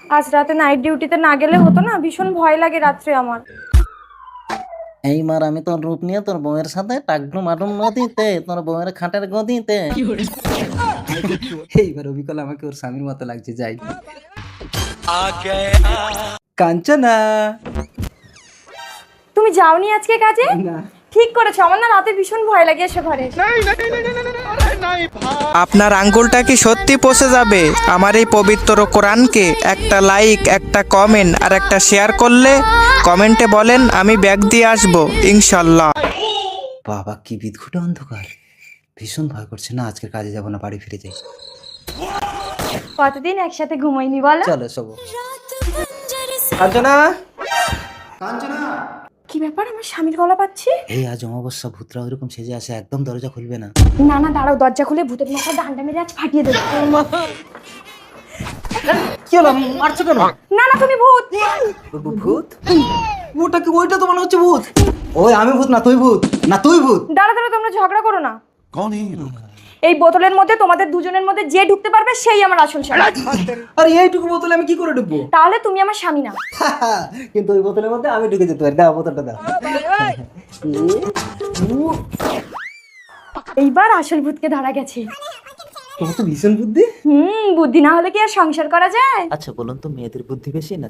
আজ রাতে নাইট ডিউটিতে না গেলে হতো না, ভীষণ ভয় লাগে রাত্রে আমার। এইবার আমি তোর রূপ নিয়ে তোর বউয়ের সাথে টাকডুম আডুম নদীতে, তোর বউয়ের খাটের গদিতে। এইবার অবিকল আমাকে ওর স্বামীর মতো লাগছে, যাই। কাঞ্চনা। তুমি যাওনি আজকে কাজে? না। ঠিক করেছো, আমার না রাতে ভীষণ ভয় লাগে এসে ঘরে। আপনার আঙ্গুলটা কি সত্যি পচে যাবে আমার এই পবিত্র কোরআনকে? একটা লাইক, একটা কমেন্ট আর একটা শেয়ার করলে কমেন্টে বলেন আমি ব্যাগ দিয়ে আসবো ইনশাল্লাহ। বাবা কি বিদঘুটে অন্ধকার, ভীষণ ভয় করছে। না, আজকের কাজে যাব না, বাড়ি ফিরে যাই। কতদিন একসাথে ঘুমাইনি বলো? চলো শোবো। কাঞ্চনা। কাঞ্চনা। কি ব্যাপার, আমার স্বামীর গলা পাচ্ছি? এই আজ অমাবস্যা, ভূতরা ওইরকম সেজে আসে, একদম দরজা খুলবে না। না না দাঁড়াও, দরজা খুলে ভূতের মাথায় ডান্ডা মেরে আজ ফাটিয়ে দেবো। কি হলো, মারছো কেন? না না তুমি ভূত। ভূত? ওটা কি? ওইটা তো মনে হচ্ছে ভূত। ওই আমি ভূত না তুই ভূত, না তুই ভূত। দাঁড়া দাঁড়া, তোমরা ঝগড়া করো না। এই বোতলের মধ্যে তোমাদের দুজনের মধ্যে যে ঢুকতে পারবে সেই আমার আসল স্বামী। আরে এইটুকু বোতলে আমি কি করে ঢুকবো? তাহলে তুমি আমার স্বামী না। কিন্তু ওই বোতলের মধ্যে আমি ঢুকে যেতে পারি। দাও বোতলটা দাও। এইবার আসল ভূতকে ধরা গেছে। তোমার তো ভীষণ বুদ্ধি। বুদ্ধি না হলে কি আর সংসার করা যায়? আচ্ছা বলুন তো, মেয়েদের বুদ্ধি বেশি না